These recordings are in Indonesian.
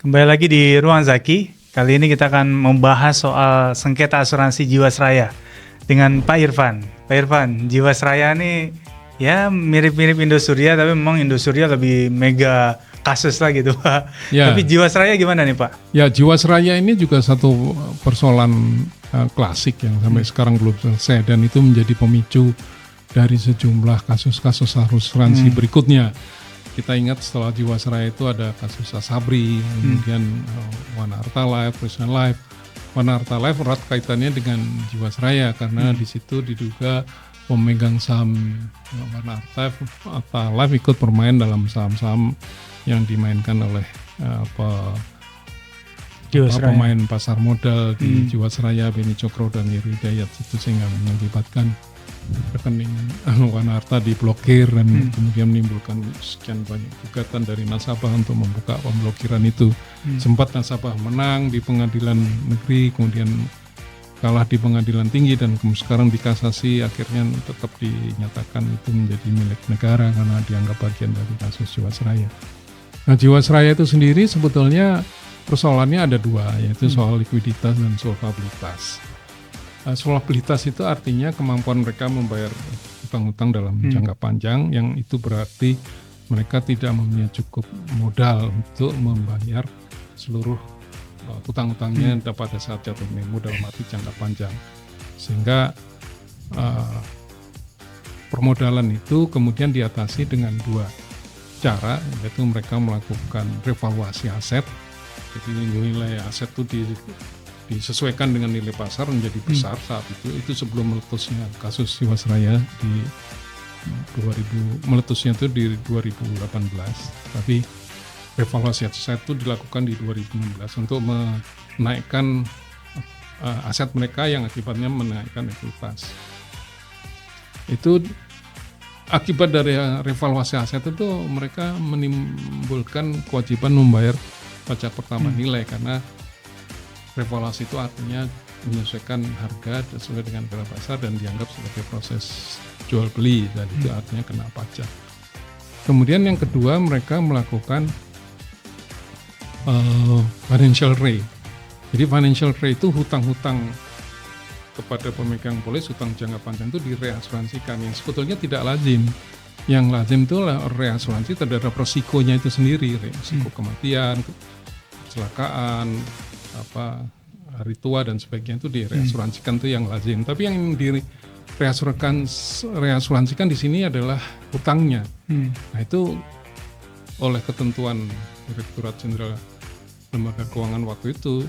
Kembali lagi di Ruang Zaki. Kali ini kita akan membahas soal sengketa asuransi Jiwasraya dengan Pak Irfan. Pak Irfan, Jiwasraya ini ya mirip-mirip Indosuria, tapi memang Indosuria lebih mega kasus lah gitu Pak. Ya. Tapi Jiwasraya gimana nih Pak? Ya, Jiwasraya ini juga satu persoalan klasik yang sampai sekarang belum selesai, dan itu menjadi pemicu dari sejumlah kasus-kasus asuransi berikutnya. Kita ingat setelah Jiwasraya itu ada kasus Asabri, kemudian One Harta Life, Presiden Life. One Harta Life erat kaitannya dengan Jiwasraya karena di situ diduga pemegang saham One Harta Life ikut bermain dalam saham-saham yang dimainkan oleh pemain pasar modal di Jiwasraya, Beni Cokro dan Heru Hidayat, itu sehingga mengakibatkan rekening One Harta diblokir dan kemudian menimbulkan sekian banyak gugatan dari nasabah untuk membuka pemblokiran itu. Sempat nasabah menang di pengadilan negeri, kemudian kalah di pengadilan tinggi, dan sekarang dikasasi, akhirnya tetap dinyatakan itu menjadi milik negara karena dianggap bagian dari kasus Jiwasraya. Nah, Jiwasraya itu sendiri sebetulnya persoalannya ada dua, yaitu soal likuiditas dan solvabilitas. Solvabilitas itu artinya kemampuan mereka membayar utang-utang dalam jangka panjang, yang itu berarti mereka tidak mempunyai cukup modal untuk membayar seluruh utang-utangnya pada saat jatuh tempo dalam arti jangka panjang. Sehingga permodalan itu kemudian diatasi dengan dua cara, yaitu mereka melakukan revaluasi aset. Jadi nilai aset itu disesuaikan dengan nilai pasar menjadi besar saat itu sebelum meletusnya kasus Jiwasraya di 2000, meletusnya itu di 2018, tapi revaluasi aset itu dilakukan di 2016 untuk menaikkan aset mereka yang akibatnya menaikkan ekuitas. Itu akibat dari revaluasi aset itu mereka menimbulkan kewajiban membayar pajak pertambahan nilai, karena revaluasi itu artinya menyesuaikan harga sesuai dengan harga pasar dan dianggap sebagai proses jual beli, dan itu artinya kena pajak. Kemudian yang kedua, mereka melakukan financial rate. Jadi financial rate itu hutang-hutang kepada pemegang polis, hutang jangka panjang itu direasuransikan, yang sebetulnya tidak lazim. Yang lazim itu reasuransi terhadap resikonya itu sendiri, resiko kematian, kecelakaan, hari tua dan sebagainya itu direasuransikan, itu yang lazim. Tapi yang direasuransikan di sini adalah hutangnya. Nah, itu oleh ketentuan Direktorat Jenderal Lembaga Keuangan waktu itu,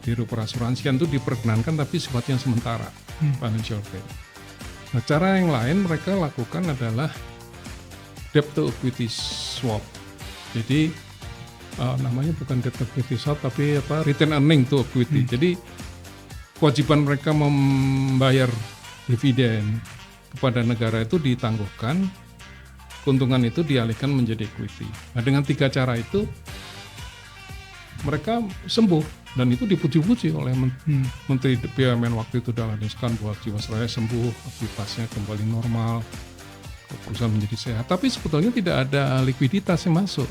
direasuransikan itu diperkenankan tapi sifatnya sementara, financial rate. Nah, cara yang lain mereka lakukan adalah debt to equity swap. Jadi namanya bukan debt to equity swap, tapi return earning to equity. Jadi kewajiban mereka membayar dividen kepada negara itu ditangguhkan, keuntungan itu dialihkan menjadi equity. Nah, dengan tiga cara itu mereka sembuh, dan itu dipuji-puji oleh Menteri BUMN waktu itu, Dahlan Iskan, bahwa Jiwasraya sembuh, aktivitasnya kembali normal, perusahaan menjadi sehat. Tapi sebetulnya tidak ada likuiditas yang masuk,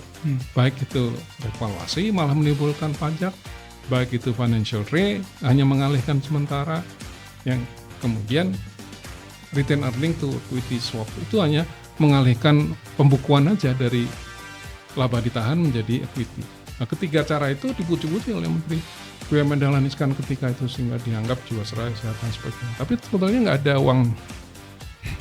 baik itu revaluasi malah menimbulkan pajak, baik itu financial rate hanya mengalihkan sementara, yang kemudian return earning to equity swap itu hanya mengalihkan pembukuan aja dari laba ditahan menjadi equity. Nah, ketiga cara itu dipuji-puji oleh Menteri BUMN Dahlan Iskan ketika itu, sehingga dianggap Jiwasraya sehat dan sebagainya. Tapi sebetulnya nggak ada uang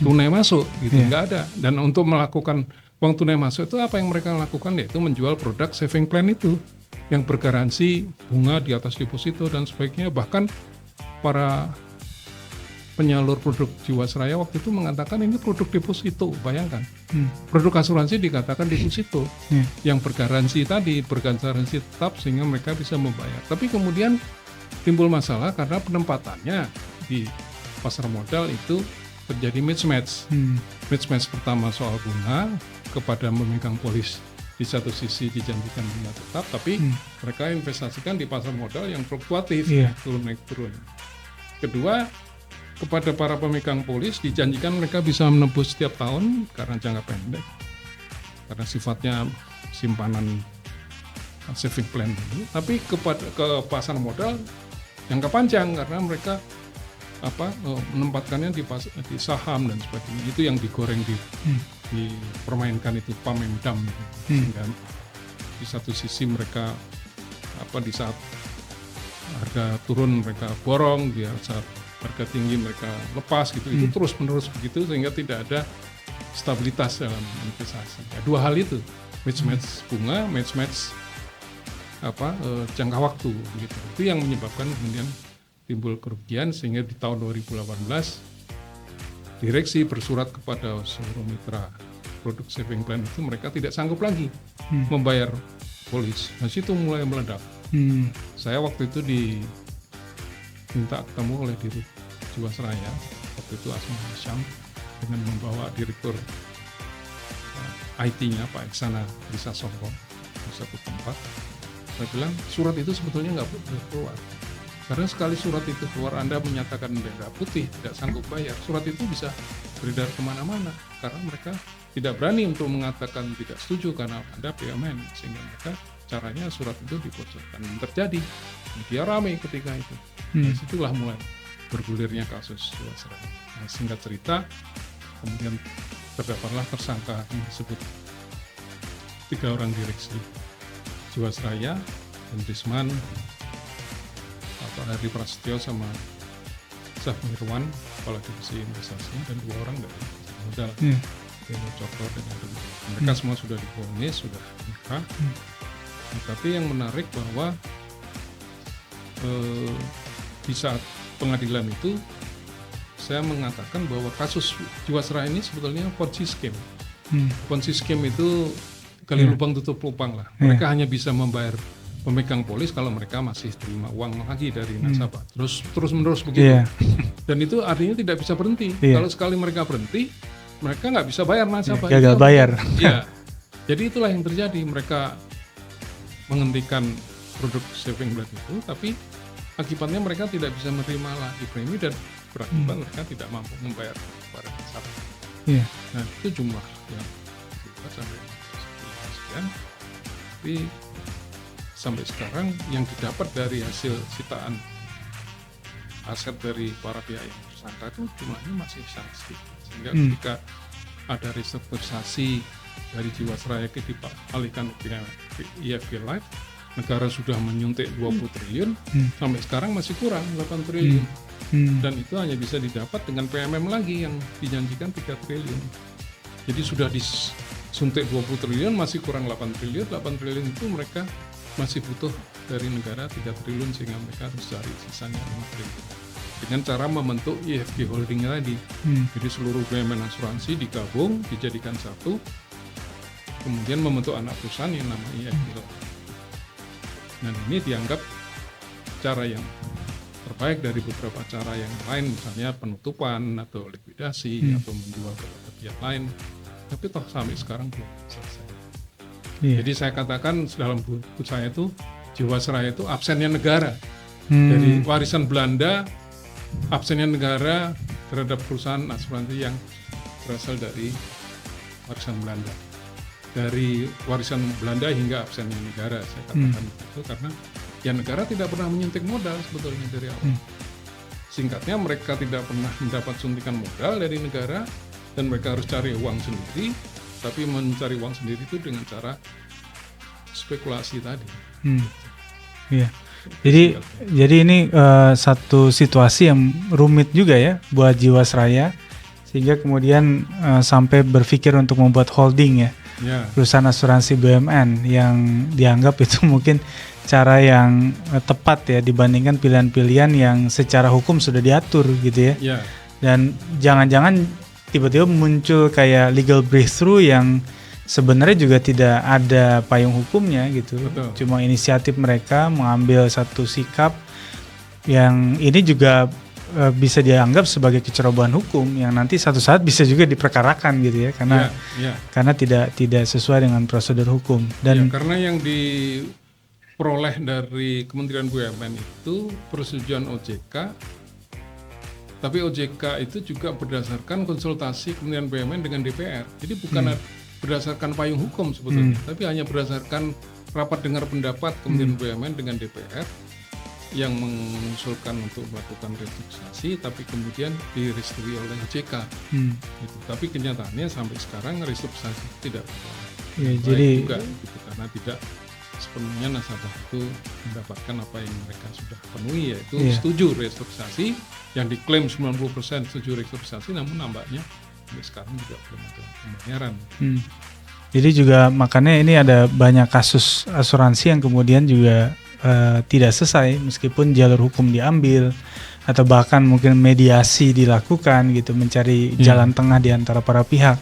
tunai masuk gitu, nggak ada. Dan untuk melakukan uang tunai masuk itu apa yang mereka lakukan, yaitu menjual produk saving plan itu yang bergaransi bunga di atas deposito dan sebagainya. Bahkan para penyalur produk Jiwasraya waktu itu mengatakan ini produk deposito. Bayangkan, produk asuransi dikatakan deposito yang bergaransi tadi, bergaransi tetap sehingga mereka bisa membayar. Tapi kemudian timbul masalah karena penempatannya di pasar modal itu terjadi mismatch. Mismatch pertama soal bunga kepada memegang polis, di satu sisi dijanjikan bunga tetap, tapi mereka investasikan di pasar modal yang fluktuatif, turun naik turun. Kedua, kepada para pemegang polis dijanjikan mereka bisa menebus setiap tahun karena jangka pendek, karena sifatnya simpanan saving plan dulu, tapi ke pasar modal jangka panjang karena mereka menempatkannya di saham dan sebagainya. Itu yang digoreng dipermainkan itu pump and dump gitu. Sehingga di satu sisi mereka di saat harga turun mereka borong, di saat harga tinggi mereka lepas gitu. Itu terus menerus begitu sehingga tidak ada stabilitas dalam investasi. Ya, dua hal itu, match bunga, match jangka waktu gitu. Itu yang menyebabkan kemudian timbul kerugian sehingga di tahun 2018 direksi bersurat kepada seluruh mitra produk saving plan itu mereka tidak sanggup lagi membayar polis. Nah, situ mulai meledak. Saya waktu itu diminta ketemu oleh Dirut Jiwasraya, waktu itu Asma Hisham, dengan membawa direktur IT-nya Pak Eksana Bisa Songko di satu tempat. Saya bilang surat itu sebetulnya nggak boleh keluar. Karena sekali surat itu keluar, Anda menyatakan bendera putih, tidak sanggup bayar, surat itu bisa beredar kemana-mana. Karena mereka tidak berani untuk mengatakan tidak setuju karena Anda BUMN, sehingga mereka caranya surat itu dibocorkan. Terjadi, media ramai ketika itu. Nah, situlah mulai bergulirnya kasus Jiwasraya. Nah, singkat cerita, kemudian terdapatlah tersangka yang disebut 3 orang direksi Jiwasraya, Hendrisman, Hadi Prasetyo sama Zafirwan, kepala divisi investasi, dan 2 orang dari modal, Beno Cokro dan mereka semua sudah divonis, sudah nikah. Nah, tapi yang menarik bahwa di saat pengadilan itu saya mengatakan bahwa kasus Jiwasraya ini sebetulnya Ponzi scheme. Ponzi scheme itu gali lubang tutup lubang lah. Mereka hanya bisa membayar pemegang polis kalau mereka masih terima uang lagi dari nasabah. Terus menerus begitu. Dan itu artinya tidak bisa berhenti. Kalau sekali mereka berhenti, mereka nggak bisa bayar nasabah. Gagal bayar. Ya. Jadi itulah yang terjadi. Mereka menghentikan produk saving plan itu, tapi akibatnya mereka tidak bisa menerima lagi premi dan berakibat mereka tidak mampu membayar kepada nasabah. Nah, itu jumlah yang kita sampai sekian. Tapi sampai sekarang yang didapat dari hasil sitaan aset dari para pihak yang tersangka itu jumlahnya masih sangat sedikit. Sehingga ketika ada restrukturisasi dari Jiwasraya dialihkan ke IFG Life, negara sudah menyuntik 20 triliun, sampai sekarang masih kurang 8 triliun. Dan itu hanya bisa didapat dengan PMM lagi yang dijanjikan 3 triliun. Jadi sudah disuntik 20 triliun, masih kurang 8 triliun. 8 triliun itu mereka masih butuh dari negara 3 triliun sehingga mereka harus cari sisanya 5 triliun dengan cara membentuk IFG Holding tadi. Jadi seluruh BUMN asuransi digabung, dijadikan satu, kemudian membentuk anak perusahaan yang namanya IFG. Dan ini dianggap cara yang terbaik dari beberapa cara yang lain, misalnya penutupan atau likuidasi atau menjual ke pihak lain, tapi toh sampai sekarang belum selesai. Jadi saya katakan dalam buku saya itu Jiwasraya itu absennya negara. Dari warisan Belanda, absennya negara terhadap perusahaan asuransi yang berasal dari warisan Belanda. Dari warisan Belanda hingga absennya negara, saya katakan itu karena ya negara tidak pernah menyuntik modal sebetulnya dari awal. Singkatnya mereka tidak pernah mendapat suntikan modal dari negara dan mereka harus cari uang sendiri. Tapi mencari uang sendiri itu dengan cara spekulasi tadi. Jadi ini satu situasi yang rumit juga ya buat Jiwasraya, sehingga kemudian sampai berpikir untuk membuat holding ya, perusahaan asuransi BUMN yang dianggap itu mungkin cara yang tepat ya dibandingkan pilihan-pilihan yang secara hukum sudah diatur gitu ya. Dan jangan-jangan tiba-tiba muncul kayak legal breakthrough yang sebenarnya juga tidak ada payung hukumnya gitu. Cuma inisiatif mereka mengambil satu sikap yang ini juga bisa dianggap sebagai kecerobohan hukum yang nanti satu saat bisa juga diperkarakan gitu ya, karena tidak sesuai dengan prosedur hukum. Dan karena yang diperoleh dari Kementerian BUMN itu persetujuan OJK. Tapi OJK itu juga berdasarkan konsultasi Kementerian BUMN dengan DPR. Jadi bukan berdasarkan payung hukum sebetulnya, tapi hanya berdasarkan rapat dengar pendapat kemudian BUMN dengan DPR yang mengusulkan untuk melakukan restrukturisasi, tapi kemudian direstui oleh OJK. Gitu. Tapi kenyataannya sampai sekarang restrukturisasi tidak Ya, baik jadi juga, gitu, karena tidak sepenuhnya nasabah itu mendapatkan apa yang mereka sudah penuhi, yaitu setuju restrukturisasi, yang diklaim 90% setuju restrukturisasi, namun nampaknya sampai sekarang juga belum ada pembayaran. Jadi juga makanya ini ada banyak kasus asuransi yang kemudian juga tidak selesai meskipun jalur hukum diambil atau bahkan mungkin mediasi dilakukan gitu, mencari jalan tengah di antara para pihak.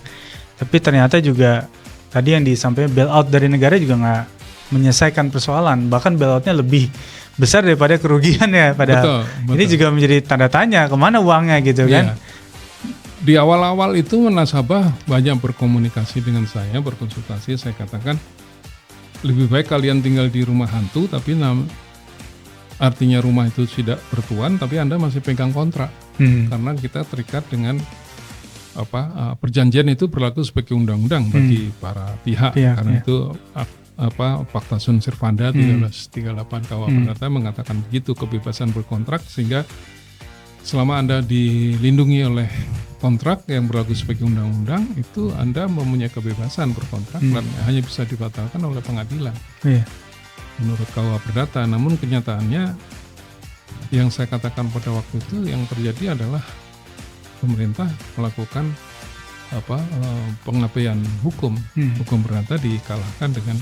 Tapi ternyata juga tadi yang disampaikan bailout dari negara juga nggak menyelesaikan persoalan, bahkan bailoutnya lebih besar daripada kerugiannya. Padahal Betul. ini juga menjadi tanda tanya kemana uangnya gitu kan. Di awal-awal itu nasabah banyak berkomunikasi dengan saya, berkonsultasi. Saya katakan lebih baik kalian tinggal di rumah hantu, tapi artinya rumah itu tidak bertuan, tapi Anda masih pegang kontrak, karena kita terikat dengan perjanjian itu berlaku sebagai undang-undang bagi para pihak, karena itu Fakta Sun Sirvanda 1338 KUH Perdata mengatakan begitu, kebebasan berkontrak, sehingga selama Anda dilindungi oleh kontrak yang berlaku sebagai undang-undang, itu Anda mempunyai kebebasan berkontrak dan hanya bisa dibatalkan oleh pengadilan menurut KUH Perdata. Namun kenyataannya yang saya katakan pada waktu itu, yang terjadi adalah pemerintah melakukan pengabaian hukum perdata, dikalahkan dengan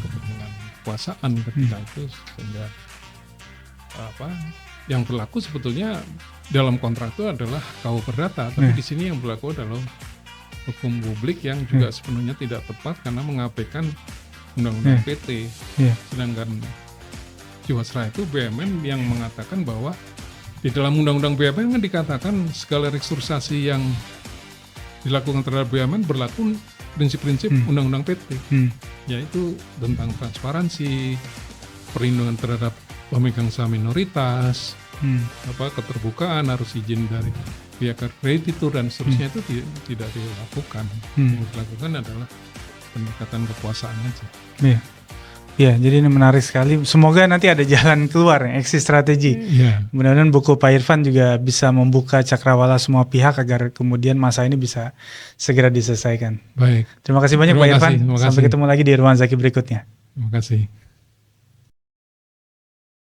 kepentingan kekuasaan ketika itu, sehingga yang berlaku sebetulnya dalam kontrak itu adalah KUH Perdata, tapi di sini yang berlaku adalah hukum publik yang juga sepenuhnya tidak tepat karena mengabaikan undang-undang PT. Sedangkan Jiwasraya itu BUMN yang mengatakan bahwa di dalam undang-undang BUMN kan dikatakan segala restrukturisasi yang dilakukan terhadap BUMN berlaku prinsip-prinsip undang-undang PT, yaitu tentang transparansi, perlindungan terhadap pemegang saham minoritas, keterbukaan, harus izin dari pihak kreditur dan seterusnya. Itu tidak dilakukan. Yang dilakukan adalah pendekatan kekuasaan aja. Ya, jadi ini menarik sekali. Semoga nanti ada jalan keluar, exit strategi. Mudah-mudahan buku Pak Irfan juga bisa membuka cakrawala semua pihak agar kemudian masa ini bisa segera diselesaikan. Baik. Terima kasih banyak Pak Irfan. Sampai ketemu lagi di Ruang Zaki berikutnya. Terima kasih.